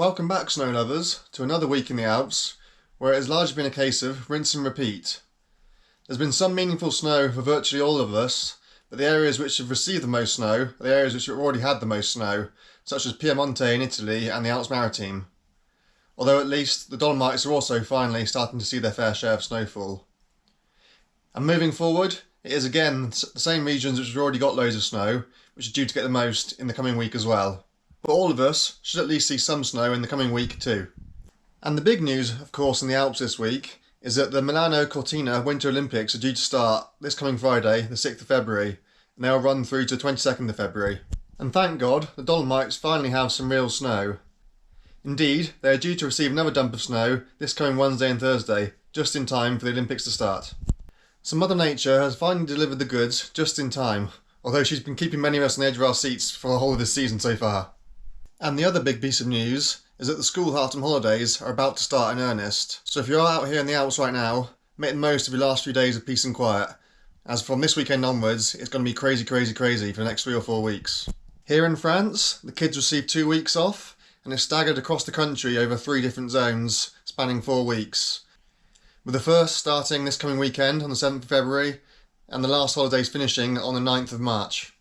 Welcome back, snow lovers, to another week in the Alps, where it has largely been a case of rinse and repeat. There's been some meaningful snow for virtually all of us, but the areas which have received the most snow are the areas which have already had the most snow, such as Piemonte in Italy and the Alps Maritime. Although at least the Dolomites are also finally starting to see their fair share of snowfall. And moving forward, it is again the same regions which have already got loads of snow, which are due to get the most in the coming week as well. But all of us should at least see some snow in the coming week too. And the big news, of course, in the Alps this week is that the Milano Cortina Winter Olympics are due to start this coming Friday, the 6th of February, and they'll run through to the 22nd of February. And thank God, the Dolomites finally have some real snow. Indeed, they are due to receive another dump of snow this coming Wednesday and Thursday, just in time for the Olympics to start. So Mother Nature has finally delivered the goods just in time, although she's been keeping many of us on the edge of our seats for the whole of this season so far. And the other big piece of news is that the school half-term holidays are about to start in earnest. So if you're out here in the Alps right now, make the most of your last few days of peace and quiet, as from this weekend onwards, it's going to be crazy for the next 3 or 4 weeks. Here in France, the kids receive 2 weeks off, and it's staggered across the country over 3 different zones, spanning 4 weeks. With the first starting this coming weekend on the 7th of February, and the last holidays finishing on the 9th of March.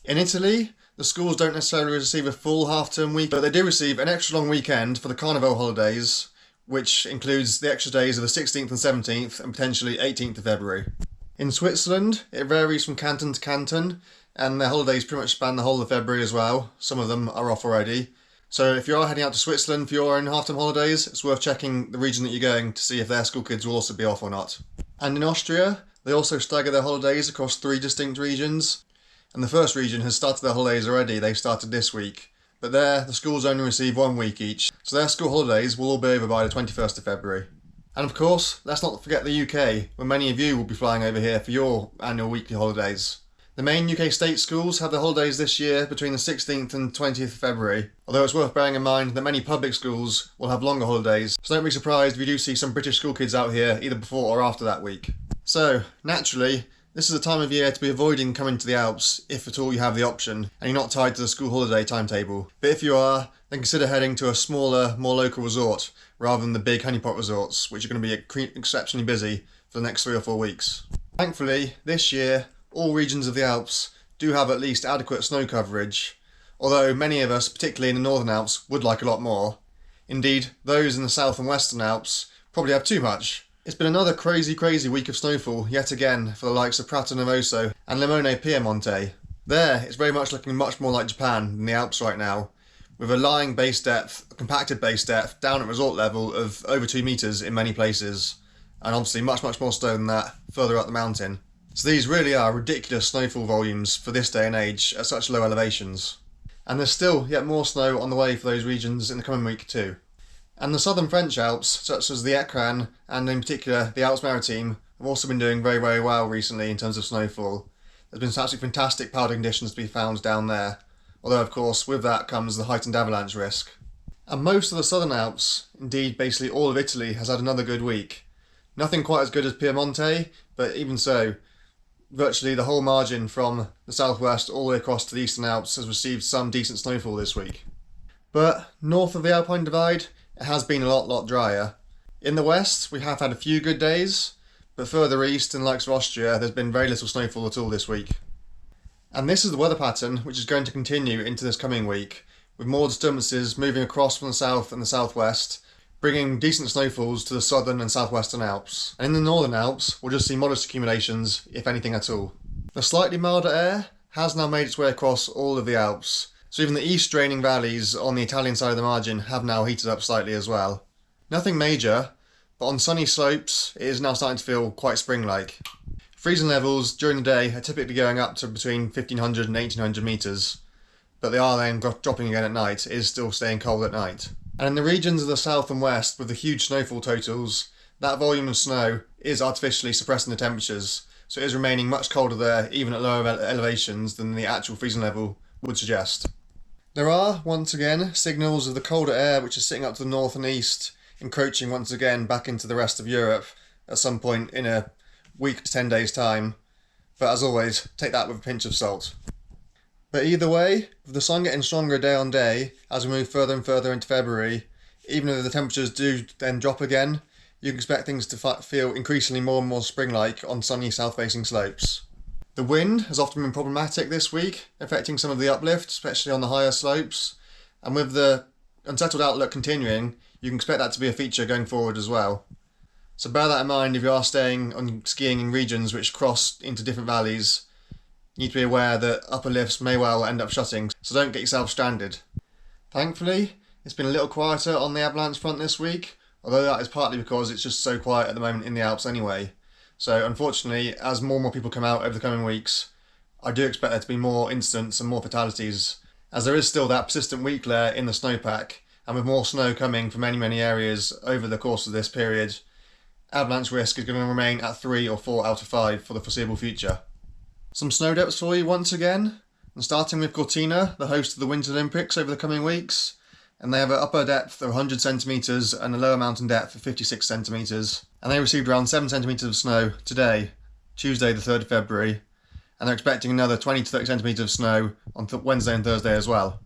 In Italy, the schools don't necessarily receive a full half-term week, but they do receive an extra long weekend for the Carnival holidays, which includes the extra days of the 16th and 17th and potentially 18th of February. In Switzerland, it varies from canton to canton, and their holidays pretty much span the whole of February as well. Some of them are off already. So if you are heading out to Switzerland for your own half-term holidays, it's worth checking the region that you're going to see if their school kids will also be off or not. And in Austria, they also stagger their holidays across 3 distinct regions. And the first region has started their holidays already, they started this week. But there, the schools only receive 1 week each, so their school holidays will all be over by the 21st of February. And of course, let's not forget the UK, where many of you will be flying over here for your annual weekly holidays. The main UK state schools have their holidays this year between the 16th and 20th of February, although it's worth bearing in mind that many public schools will have longer holidays, so don't be surprised if you do see some British school kids out here either before or after that week. So, naturally, this is a time of year to be avoiding coming to the Alps, if at all you have the option, and you're not tied to the school holiday timetable. But if you are, then consider heading to a smaller, more local resort, rather than the big honeypot resorts, which are going to be exceptionally busy for the next 3 or 4 weeks. Thankfully, this year, all regions of the Alps do have at least adequate snow coverage, although many of us, particularly in the Northern Alps, would like a lot more. Indeed, those in the South and Western Alps probably have too much. It's been another crazy week of snowfall yet again for the likes of Prato Novoso and Limone Piemonte. There, it's very much looking much more like Japan than the Alps right now, with a lying base depth, a compacted base depth, down at resort level of over 2 metres in many places, and obviously much more snow than that further up the mountain. So these really are ridiculous snowfall volumes for this day and age at such low elevations. And there's still yet more snow on the way for those regions in the coming week too. And the southern French Alps, such as the Écrin and in particular the Alps Maritime, have also been doing very well recently in terms of snowfall. There's been some absolutely fantastic powder conditions to be found down there, although of course with that comes the heightened avalanche risk. And most of the southern Alps, indeed basically all of Italy, has had another good week. Nothing quite as good as Piemonte, but even so, virtually the whole margin from the southwest all the way across to the eastern Alps has received some decent snowfall this week. But north of the Alpine Divide, it has been a lot drier. In the west, we have had a few good days, but further east, in the likes of Austria, there's been very little snowfall at all this week. And this is the weather pattern which is going to continue into this coming week, with more disturbances moving across from the south and the southwest, bringing decent snowfalls to the southern and southwestern Alps. And in the northern Alps, we'll just see modest accumulations, if anything at all. The slightly milder air has now made its way across all of the Alps, so even the east draining valleys on the Italian side of the margin have now heated up slightly as well. Nothing major, but on sunny slopes it is now starting to feel quite spring-like. Freezing levels during the day are typically going up to between 1500 and 1800 metres, but they are then dropping again at night. It is still staying cold at night. And in the regions of the south and west with the huge snowfall totals, that volume of snow is artificially suppressing the temperatures, so it is remaining much colder there even at lower elevations than the actual freezing level would suggest. There are, once again, signals of the colder air which is sitting up to the north and east, encroaching once again back into the rest of Europe at some point in a week to 10 days time, but as always, take that with a pinch of salt. But either way, with the sun getting stronger day on day as we move further and further into February, even if the temperatures do then drop again, you can expect things to feel increasingly more and more spring-like on sunny south-facing slopes. The wind has often been problematic this week, affecting some of the uplift, especially on the higher slopes, and with the unsettled outlook continuing, you can expect that to be a feature going forward as well. So bear that in mind if you are staying on skiing in regions which cross into different valleys. You need to be aware that upper lifts may well end up shutting, so don't get yourself stranded. Thankfully, it's been a little quieter on the avalanche front this week, although that is partly because it's just so quiet at the moment in the Alps anyway. So unfortunately, as more and more people come out over the coming weeks, I do expect there to be more incidents and more fatalities, as there is still that persistent weak layer in the snowpack, and with more snow coming from many areas over the course of this period, avalanche risk is going to remain at 3 or 4 out of 5 for the foreseeable future. Some snow depths for you once again, and starting with Cortina, the host of the Winter Olympics over the coming weeks, and they have an upper depth of 100 centimetres and a lower mountain depth of 56 centimetres, and they received around 7 centimetres of snow today, Tuesday the 3rd of February, and they're expecting another 20 to 30 centimetres of snow on Wednesday and Thursday as well.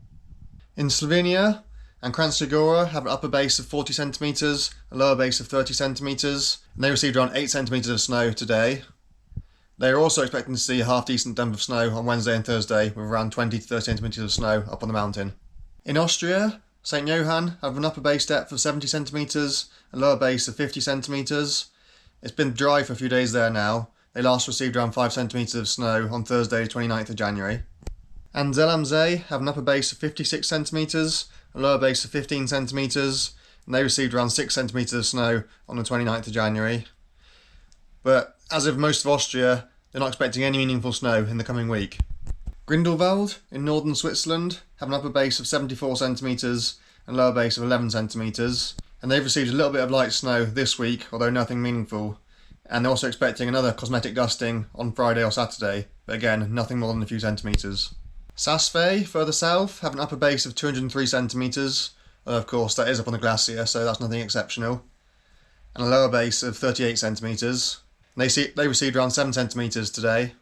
In Slovenia, and Kranjska Gora have an upper base of 40 centimetres, a lower base of 30 centimetres, and they received around 8 centimetres of snow today. They are also expecting to see a half decent dump of snow on Wednesday and Thursday, with around 20 to 30 centimetres of snow up on the mountain. In Austria, St Johann have an upper base depth of 70 centimetres, a lower base of 50 centimetres. It's been dry for a few days there now. They last received around 5 centimetres of snow on Thursday, 29th of January. And Zell am See have an upper base of 56 centimetres, a lower base of 15 centimetres, and they received around 6 centimetres of snow on the 29th of January. But as of most of Austria, they're not expecting any meaningful snow in the coming week. Grindelwald in northern Switzerland have an upper base of 74 centimetres and a lower base of 11 centimetres, and they've received a little bit of light snow this week, although nothing meaningful. And they're also expecting another cosmetic dusting on Friday or Saturday, but again, nothing more than a few centimetres. Saas-Fee, further south, have an upper base of 203 centimetres, of course that is up on the glacier, so that's nothing exceptional, and a lower base of 38 centimetres. They received around 7 centimetres today.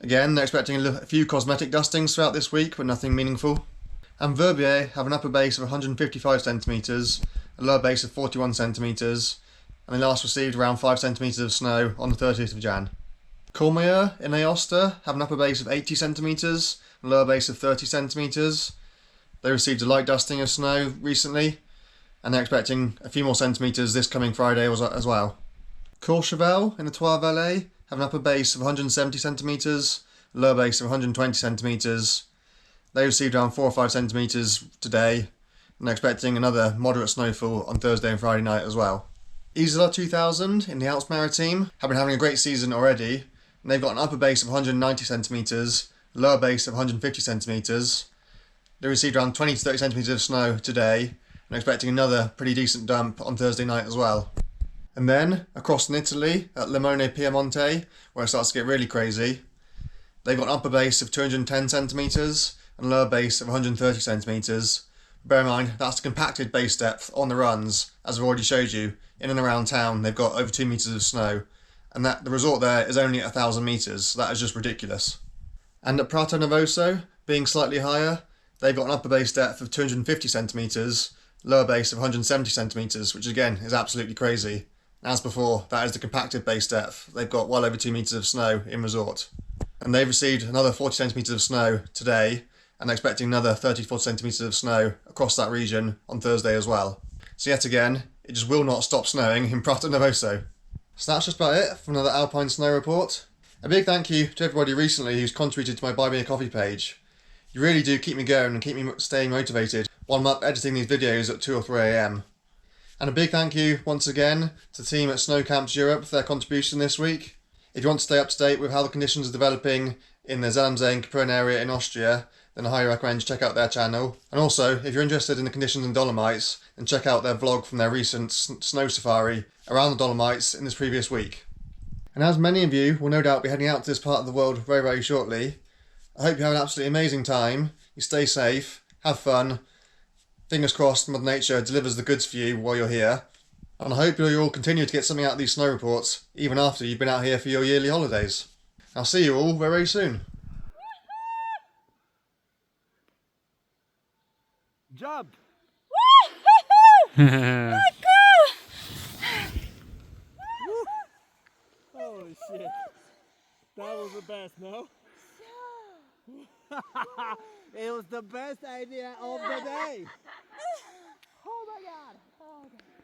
Again, they're expecting a few cosmetic dustings throughout this week, but nothing meaningful. And Verbier have an upper base of 155 centimetres, a lower base of 41 centimetres, and they last received around 5 centimetres of snow on the 30th of Jan. Courmayeur in Aosta have an upper base of 80 centimetres, a lower base of 30 centimetres. They received a light dusting of snow recently, and they're expecting a few more centimetres this coming Friday as well. Courchevel in the Trois Vallées have an upper base of 170 centimetres, a lower base of 120 centimetres. They received around 4 or 5 centimetres today, and they're expecting another moderate snowfall on Thursday and Friday night as well. Isola 2000 in the Alps Maritime have been having a great season already, and they've got an upper base of 190 centimetres, a lower base of 150 centimetres. They received around 20 to 30 centimetres of snow today, and are expecting another pretty decent dump on Thursday night as well. And then, across in Italy, at Limone Piemonte, where it starts to get really crazy, they've got an upper base of 210 centimetres and a lower base of 130 centimetres. Bear in mind, that's the compacted base depth on the runs, as I've already showed you. In and around town, they've got over 2 metres of snow, and that the resort there is only 1,000 metres, so that is just ridiculous. And at Prato Novoso, being slightly higher, they've got an upper base depth of 250 centimetres, lower base of 170 centimetres, which again is absolutely crazy. As before, that is the compacted base depth. They've got well over 2 metres of snow in resort. And they've received another 40 centimetres of snow today, and they're expecting another 30 to 40 centimetres of snow across that region on Thursday as well. So yet again, it just will not stop snowing in Prato Novoso. So that's just about it for another Alpine Snow Report. A big thank you to everybody recently who's contributed to my Buy Me a Coffee page. You really do keep me going and keep me staying motivated while I'm up editing these videos at 2 or 3 AM. And a big thank you once again to the team at Snow Camps Europe for their contribution this week. If you want to stay up to date with how the conditions are developing in the Zell am See and Capern area in Austria, then I highly recommend you check out their channel. And also, if you're interested in the conditions in Dolomites, then check out their vlog from their recent snow safari around the Dolomites in this previous week. And as many of you will no doubt be heading out to this part of the world very, very shortly, I hope you have an absolutely amazing time, you stay safe, have fun, fingers crossed Mother Nature delivers the goods for you while you're here, and I hope you'll all continue to get something out of these snow reports, even after you've been out here for your yearly holidays. I'll see you all very, very soon. Job! Holy shit. That was the best, no? It was the best idea of the day. Oh my god. Oh, okay.